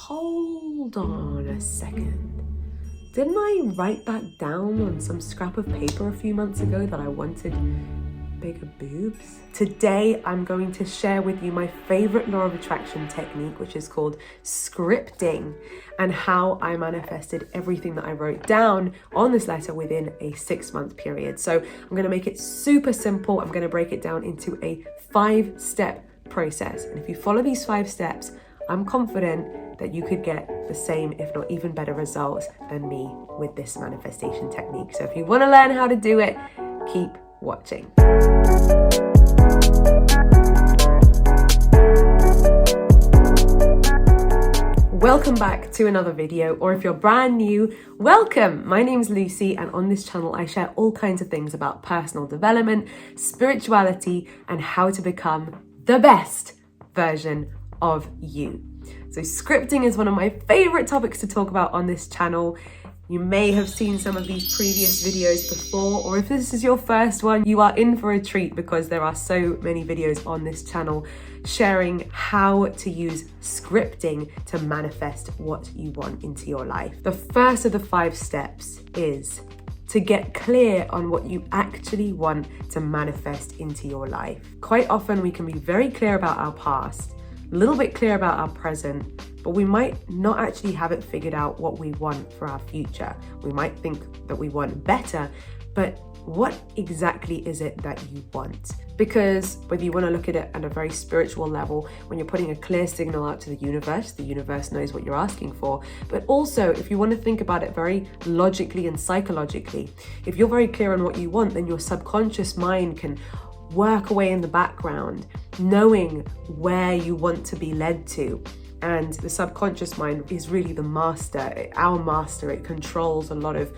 hold on a second. Didn't I write that down on some scrap of paper a few months ago that I wanted bigger boobs? Today, I'm going to share with you my favorite law of attraction technique, which is called scripting, and how I manifested everything that I wrote down on this letter within a 6-month period. So I'm going to make it super simple. I'm going to break it down into a 5-step process. And if you follow these 5 steps, I'm confident that you could get the same, if not even better results than me with this manifestation technique. So if you want to learn how to do it, keep watching. Welcome back to another video, or if you're brand new, welcome! My name's Lucie, and on this channel I share all kinds of things about personal development, spirituality, and how to become the best version of you. So scripting is one of my favorite topics to talk about on this channel. You may have seen some of these previous videos before, or if this is your first one, you are in for a treat because there are so many videos on this channel sharing how to use scripting to manifest what you want into your life. The first of the 5 steps is to get clear on what you actually want to manifest into your life. Quite often we can be very clear about our past, a little bit clear about our present, but we might not actually have it figured out what we want for our future. We might think that we want better, but what exactly is it that you want? Because whether you want to look at it at a very spiritual level, when you're putting a clear signal out to the universe knows what you're asking for. But also, if you want to think about it very logically and psychologically, if you're very clear on what you want, then your subconscious mind can work away in the background, knowing where you want to be led to. And the subconscious mind is really the master, our master. It controls a lot of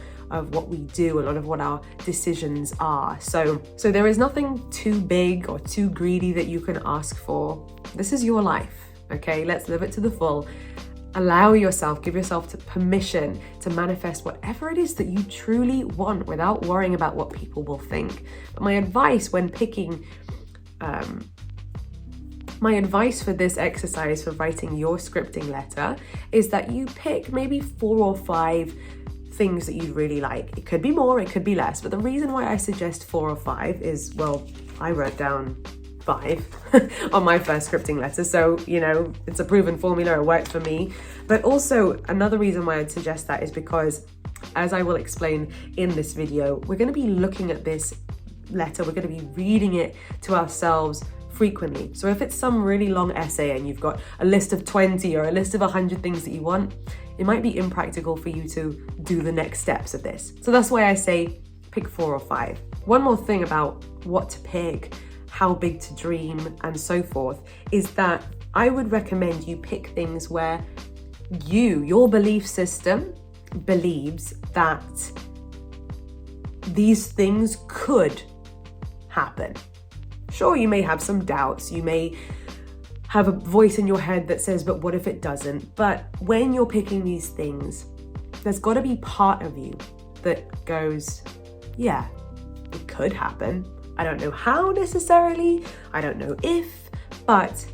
what we do, a lot of what our decisions are. So there is nothing too big or too greedy that you can ask for. This is your life, okay? Let's live it to the full. Allow yourself, give yourself permission to manifest whatever it is that you truly want without worrying about what people will think. But my advice when picking, my advice for this exercise for writing your scripting letter is that you pick maybe 4 or 5 things that you really like. It could be more, it could be less, but the reason why I suggest 4 or 5 is, well, I wrote down 5 on my first scripting letter, so you know, it's a proven formula, it worked for me. But also another reason why I'd suggest that is because, as I will explain in this video, we're going to be looking at this letter, we're going to be reading it to ourselves frequently. So if it's some really long essay and you've got a list of 20 or a list of 100 things that you want, it might be impractical for you to do the next steps of this. So that's why I say pick 4 or 5. One more thing about what to pick, how big to dream, and so forth, is that I would recommend you pick things where your belief system believes that these things could happen. Sure, you may have some doubts, you may have a voice in your head that says, but what if it doesn't? But when you're picking these things, there's got to be part of you that goes, yeah, it could happen. I don't know how necessarily, I don't know if, but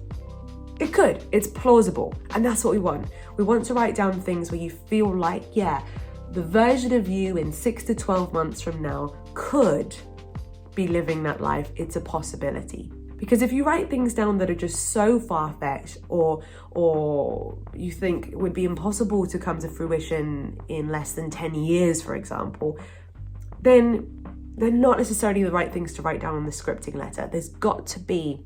it could, it's plausible. And that's what we want. We want to write down things where you feel like, yeah, the version of you in 6 to 12 months from now could be living that life. It's a possibility. Because if you write things down that are just so far-fetched, or you think it would be impossible to come to fruition in less than 10 years, for example, then they're not necessarily the right things to write down on the scripting letter. There's got to be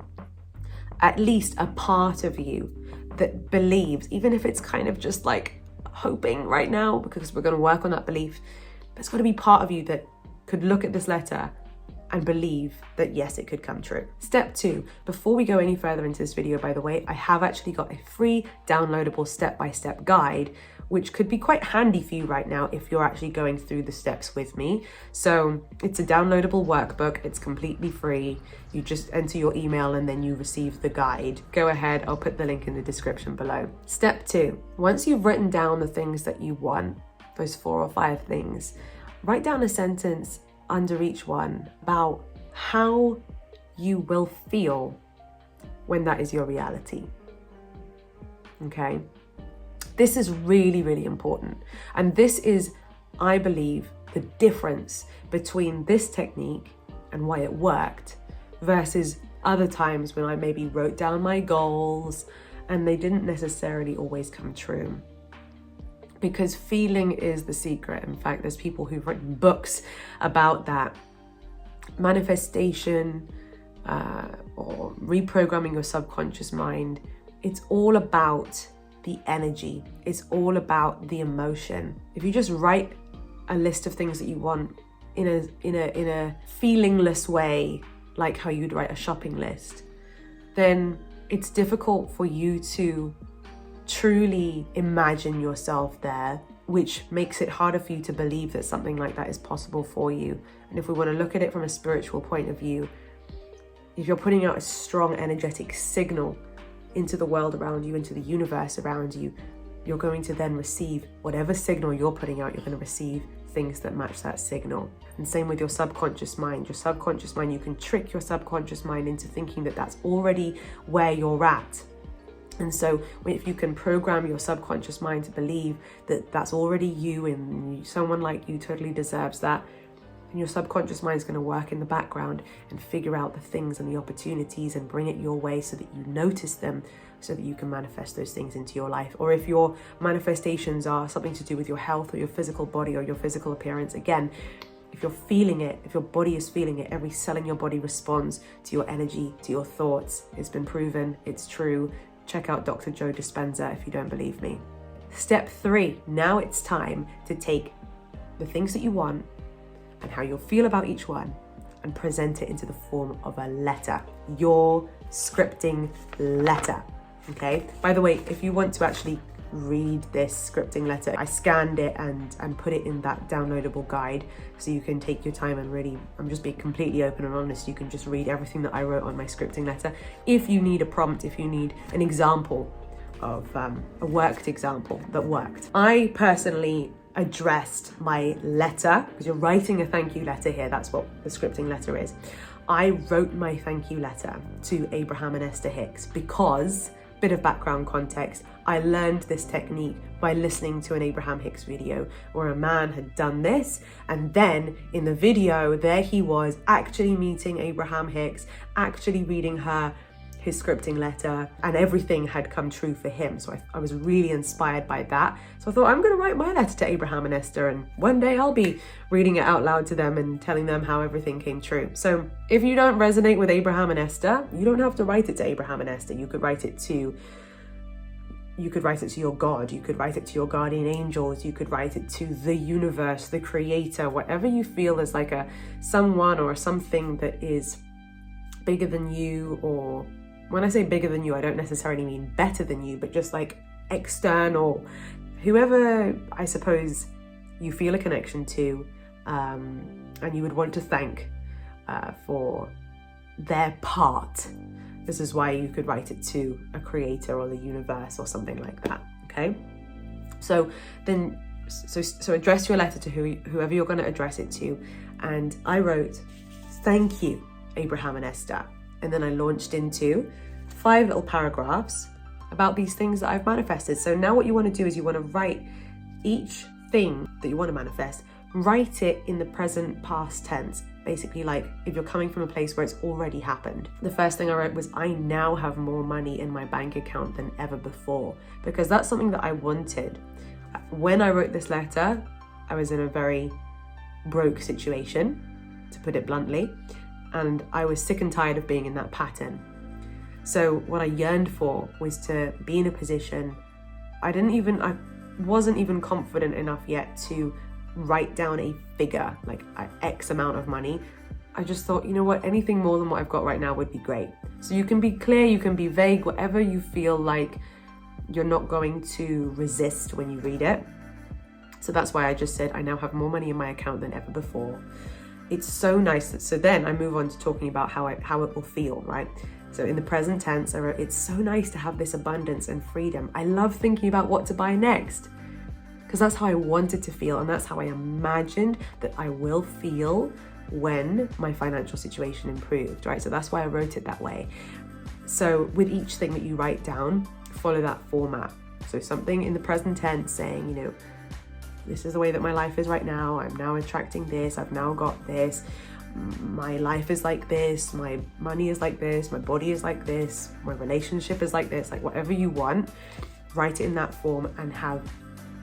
at least a part of you that believes, even if it's kind of just like hoping right now, because we're going to work on that belief, there's got to be part of you that could look at this letter and believe that yes, it could come true. Step 2, before we go any further into this video, by the way, I have actually got a free downloadable step-by-step guide, which could be quite handy for you right now if you're actually going through the steps with me. So it's a downloadable workbook, it's completely free. You just enter your email and then you receive the guide. Go ahead, I'll put the link in the description below. Step 2, once you've written down the things that you want, those 4 or 5 things, write down a sentence under each one about how you will feel when that is your reality. Okay? This is really, really important. And this is, I believe, the difference between this technique and why it worked versus other times when I maybe wrote down my goals and they didn't necessarily always come true. Because feeling is the secret. In fact, there's people who've written books about that. Manifestation or reprogramming your subconscious mind, it's all about the energy. It's all about the emotion. If you just write a list of things that you want in a feelingless way, like how you'd write a shopping list, then it's difficult for you to truly imagine yourself there, which makes it harder for you to believe that something like that is possible for you. And if we want to look at it from a spiritual point of view, if you're putting out a strong energetic signal into the world around you, into the universe around you, you're going to then receive whatever signal you're putting out. You're going to receive things that match that signal. And same with your subconscious mind. Your subconscious mind, you can trick your subconscious mind into thinking that that's already where you're at. And so if you can program your subconscious mind to believe that that's already you and someone like you totally deserves that, and your subconscious mind is going to work in the background and figure out the things and the opportunities and bring it your way so that you notice them, so that you can manifest those things into your life. Or if your manifestations are something to do with your health or your physical body or your physical appearance, again, if you're feeling it, if your body is feeling it, every cell in your body responds to your energy, to your thoughts. It's been proven, it's true. Check out Dr. Joe Dispenza if you don't believe me. Step 3, now it's time to take the things that you want and how you'll feel about each one and present it into the form of a letter, your scripting letter, okay? By the way, if you want to actually read this scripting letter, I scanned it and put it in that downloadable guide so you can take your time and really, I'm just being completely open and honest, you can just read everything that I wrote on my scripting letter. If you need a prompt, if you need an example of a worked example that worked. I personally addressed my letter, because you're writing a thank you letter here, that's what the scripting letter is. I wrote my thank you letter to Abraham and Esther Hicks because, bit of background context, I learned this technique by listening to an Abraham Hicks video where a man had done this, and then in the video there he was actually meeting Abraham Hicks, actually reading her his scripting letter, and everything had come true for him. So I was really inspired by that. So I thought, I'm going to write my letter to Abraham and Esther, and one day I'll be reading it out loud to them and telling them how everything came true. So if you don't resonate with Abraham and Esther, you don't have to write it to Abraham and Esther. You could write it to your God, you could write it to your guardian angels, you could write it to the universe, the creator, whatever you feel is like someone or something that is bigger than you. Or when I say bigger than you, I don't necessarily mean better than you, but just like external, whoever I suppose you feel a connection to, and you would want to thank for their part. This is why you could write it to a creator or the universe or something like that, okay? So address your letter to whoever you're going to address it to. And I wrote, thank you, Abraham and Esther. And then I launched into 5 little paragraphs about these things that I've manifested. So now what you want to do is you want to write each thing that you want to manifest, write it in the present past tense. Basically, like if you're coming from a place where it's already happened. The first thing I wrote was, I now have more money in my bank account than ever before, because that's something that I wanted. When I wrote this letter, I was in a very broke situation, to put it bluntly, and I was sick and tired of being in that pattern. So what I yearned for was to be in a position, I wasn't even confident enough yet to write down a figure, like X amount of money. I just thought, you know what, anything more than what I've got right now would be great. So you can be clear, you can be vague, whatever you feel like you're not going to resist when you read it. So that's why I just said, I now have more money in my account than ever before. It's so nice. So then I move on to talking about how it will feel, right? So in the present tense, I wrote, it's so nice to have this abundance and freedom. I love thinking about what to buy next, because that's how I wanted to feel, and that's how I imagined that I will feel when my financial situation improved, right? So that's why I wrote it that way. So with each thing that you write down, follow that format. So something in the present tense saying, you know, this is the way that my life is right now. I'm now attracting this. I've now got this. My life is like this. My money is like this. My body is like this. My relationship is like this. Like whatever you want, write it in that form and have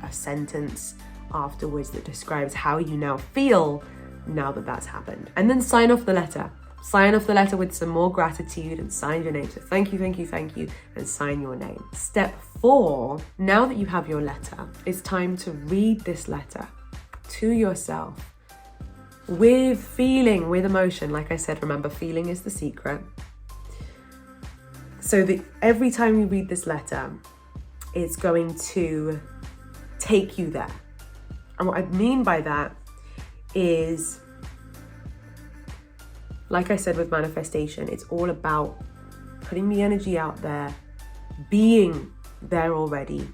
a sentence afterwards that describes how you now feel now that that's happened. And then sign off the letter. Sign off the letter with some more gratitude and sign your name. So thank you, thank you, thank you, and sign your name. Step 4, now that you have your letter, it's time to read this letter to yourself with feeling, with emotion. Like I said, remember, feeling is the secret. So that every time you read this letter, it's going to take you there. And what I mean by that is, like I said with manifestation, it's all about putting the energy out there, being there already,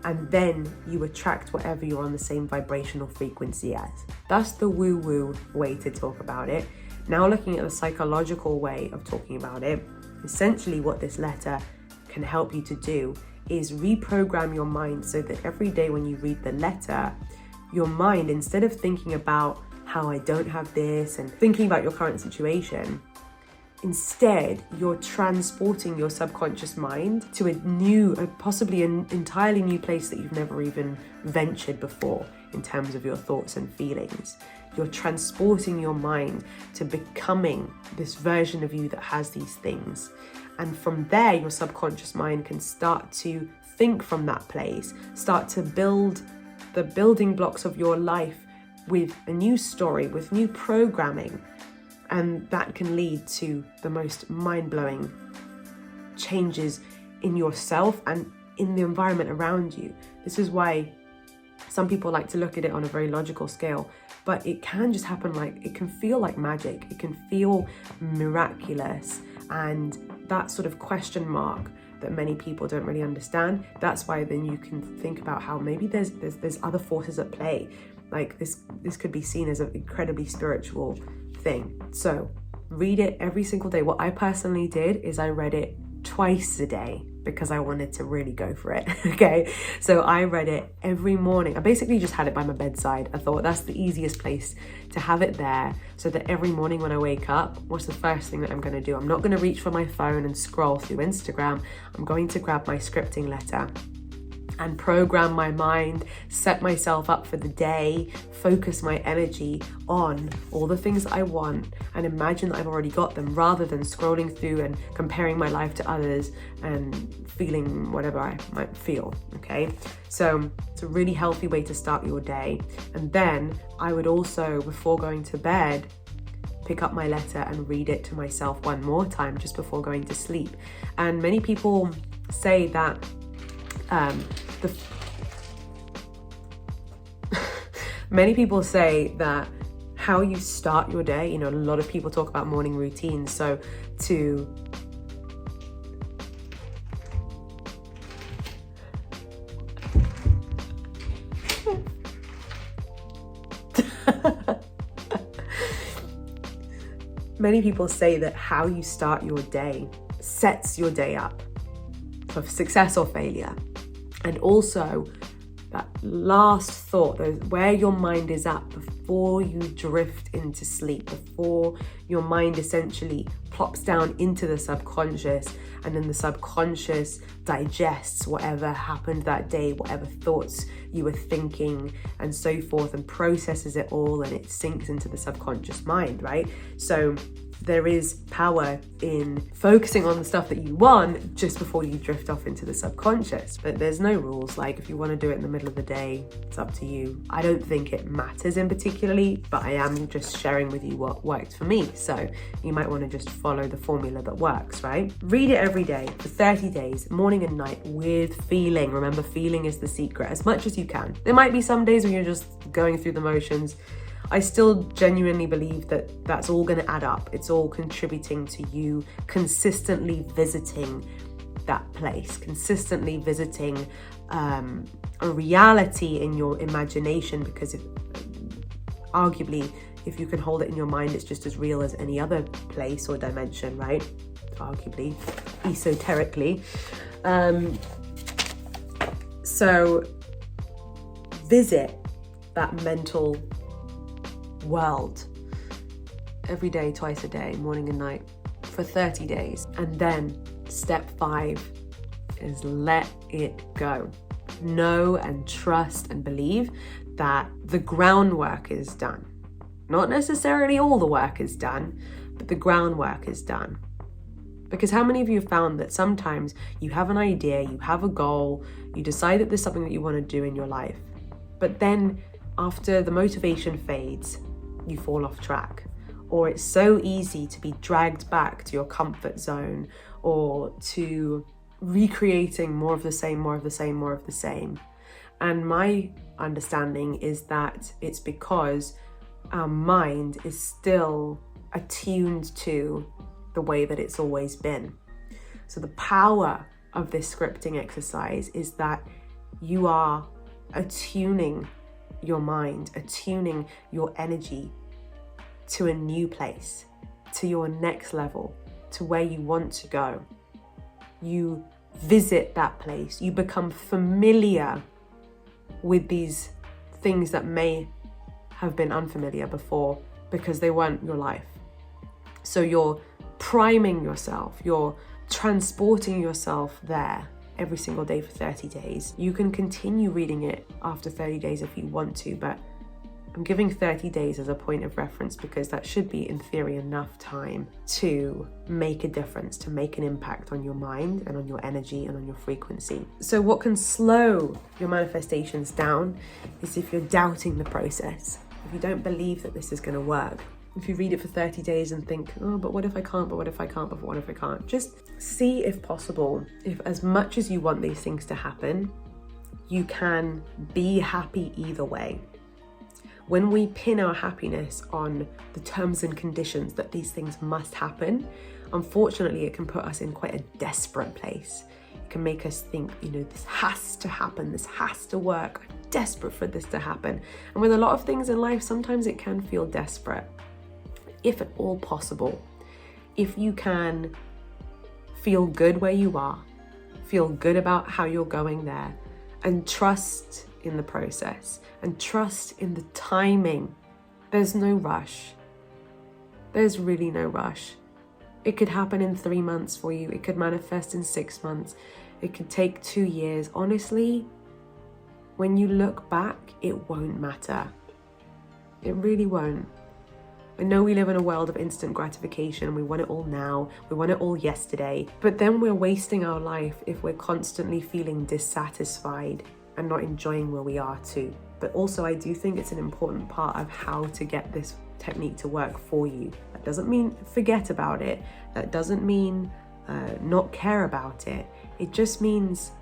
and then you attract whatever you're on the same vibrational frequency as. That's the woo-woo way to talk about it. Now looking at the psychological way of talking about it, essentially what this letter can help you to do is reprogram your mind so that every day when you read the letter, your mind, instead of thinking about how I don't have this and thinking about your current situation, instead you're transporting your subconscious mind to a new, possibly an entirely new place that you've never even ventured before in terms of your thoughts and feelings. You're transporting your mind to becoming this version of you that has these things. And from there, your subconscious mind can start to think from that place, start to build the building blocks of your life with a new story, with new programming. And that can lead to the most mind-blowing changes in yourself and in the environment around you. This is why some people like to look at it on a very logical scale, but it can just happen, like, it can feel like magic. It can feel miraculous. And that sort of question mark that many people don't really understand, that's why then you can think about how maybe there's other forces at play. Like this could be seen as an incredibly spiritual thing. So read it every single day. What I personally did is I read it twice a day because I wanted to really go for it. Okay, so I read it every morning. I basically just had it by my bedside. I thought that's the easiest place to have it there, so that every morning when I wake up, what's the first thing that I'm going to do? I'm not going to reach for my phone and scroll through Instagram. I'm going to grab my scripting letter and program my mind, set myself up for the day, focus my energy on all the things I want, and imagine that I've already got them, rather than scrolling through and comparing my life to others and feeling whatever I might feel, okay? So it's a really healthy way to start your day. And then I would also, before going to bed, pick up my letter and read it to myself one more time just before going to sleep. And many people say that many people say that how you start your day, you know, a lot of people talk about morning routines. So many people say that how you start your day sets your day up for success or failure. And also that last thought, where your mind is at before you drift into sleep, before your mind essentially plops down into the subconscious, and then the subconscious digests whatever happened that day, whatever thoughts you were thinking and so forth, and processes it all, and it sinks into the subconscious mind, right? So there is power in focusing on the stuff that you want just before you drift off into the subconscious. But there's no rules. Like, if you want to do it in the middle of the day, it's up to you. I don't think it matters in particularly, but I am just sharing with you what worked for me. So you might want to just follow the formula that works, right? Read it every day for 30 days, morning and night, with feeling. Remember, feeling is the secret, as much as you can. There might be some days when you're just going through the motions. I still genuinely believe that that's all going to add up. It's all contributing to you consistently visiting that place, consistently visiting a reality in your imagination, because arguably, if you can hold it in your mind, it's just as real as any other place or dimension, right? Arguably, esoterically. So visit that mental world every day, twice a day, morning and night, for 30 days. And then step 5 is let it go. Know and trust and believe that the groundwork is done. Not necessarily all the work is done, but the groundwork is done. Because how many of you have found that sometimes you have an idea, you have a goal, you decide that there's something that you want to do in your life, but then after the motivation fades, you fall off track? Or it's so easy to be dragged back to your comfort zone, or to recreating more of the same. And my understanding is that it's because our mind is still attuned to the way that it's always been. So the power of this scripting exercise is that you are attuning your mind, attuning your energy to a new place, to your next level, to where you want to go. You visit that place, you become familiar with these things that may have been unfamiliar before because they weren't your life. So you're priming yourself, you're transporting yourself there every single day for 30 days. You can continue reading it after 30 days if you want to, but I'm giving 30 days as a point of reference because that should be, in theory, enough time to make a difference, to make an impact on your mind and on your energy and on your frequency. So what can slow your manifestations down is if you're doubting the process, if you don't believe that this is going to work. If you read it for 30 days and think, oh, but what if I can't, but what if I can't, but what if I can't? Just see if possible, if as much as you want these things to happen, you can be happy either way. When we pin our happiness on the terms and conditions that these things must happen, unfortunately, it can put us in quite a desperate place. It can make us think, this has to happen, this has to work, I'm desperate for this to happen. And with a lot of things in life, sometimes it can feel desperate. If at all possible, if you can feel good where you are, feel good about how you're going there, and trust in the process and trust in the timing. There's no rush. There's really no rush. It could happen in 3 months for you. It could manifest in 6 months. It could take 2 years. Honestly, when you look back, it won't matter. It really won't. I know we live in a world of instant gratification. We want it all now. We want it all yesterday. But then we're wasting our life if we're constantly feeling dissatisfied and not enjoying where we are too. But also, I do think it's an important part of how to get this technique to work for you. That doesn't mean forget about it. That doesn't mean not care about it. It just means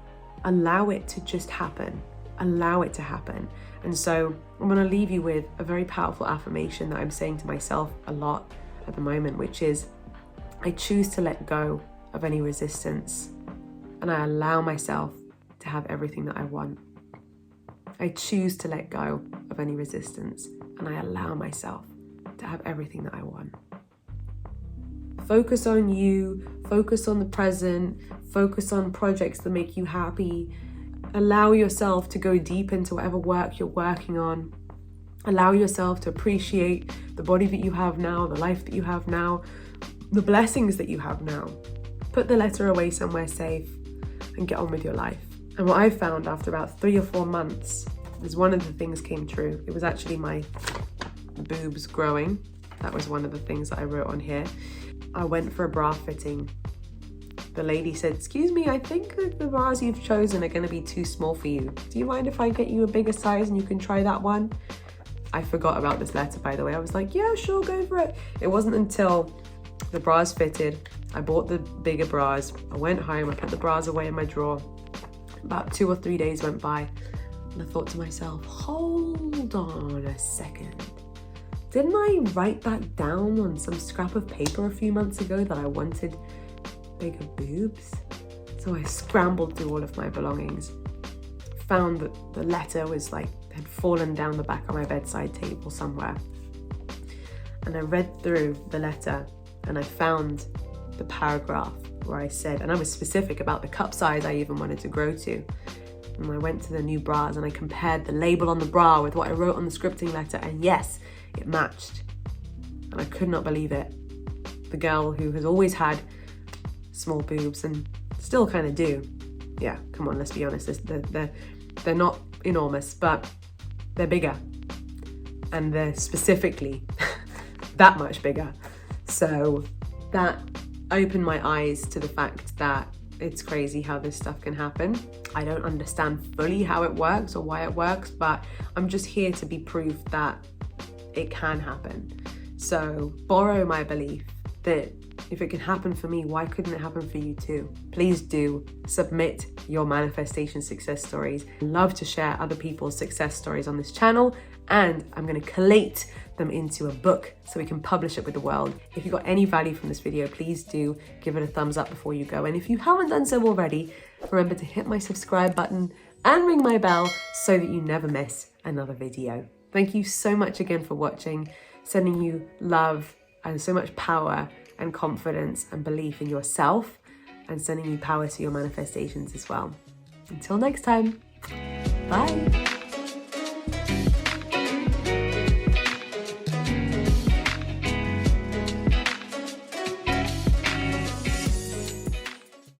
allow it to just happen. Allow it to happen. And so I'm going to leave you with a very powerful affirmation that I'm saying to myself a lot at the moment, which is, I choose to let go of any resistance and I allow myself to have everything that I want. I choose to let go of any resistance and I allow myself to have everything that I want. Focus on you, focus on the present, focus on projects that make you happy. Allow yourself to go deep into whatever work you're working on. Allow yourself to appreciate the body that you have now, the life that you have now, the blessings that you have now. Put the letter away somewhere safe and get on with your life. And what I found after about 3 or 4 months is one of the things came true. It was actually my boobs growing. That was one of the things that I wrote on here. I went for a bra fitting. The lady said, excuse me, I think that the bras you've chosen are going to be too small for you. Do you mind if I get you a bigger size and you can try that one? I forgot about this letter, by the way. I was like, yeah, sure, go for it. It wasn't until the bras fitted, I bought the bigger bras. I went home, I put the bras away in my drawer. About 2 or 3 days went by and I thought to myself, hold on a second. Didn't I write that down on some scrap of paper a few months ago that I wanted bigger boobs? So I scrambled through all of my belongings, found that the letter was had fallen down the back of my bedside table somewhere. And I read through the letter and I found the paragraph where I said, and I was specific about the cup size I even wanted to grow to. And I went to the new bras and I compared the label on the bra with what I wrote on the scripting letter, and yes, it matched. And I could not believe it. The girl who has always had small boobs and still kind of do. Yeah, come on, let's be honest. They're not enormous, but they're bigger. And they're specifically that much bigger. So that opened my eyes to the fact that it's crazy how this stuff can happen. I don't understand fully how it works or why it works, but I'm just here to be proof that it can happen. So borrow my belief that if it can happen for me, why couldn't it happen for you too? Please do submit your manifestation success stories. I love to share other people's success stories on this channel, and I'm going to collate them into a book so we can publish it with the world. If you got any value from this video, please do give it a thumbs up before you go. And if you haven't done so already, remember to hit my subscribe button and ring my bell so that you never miss another video. Thank you so much again for watching, sending you love and so much power and confidence and belief in yourself, and sending you power to your manifestations as well. Until next time, bye.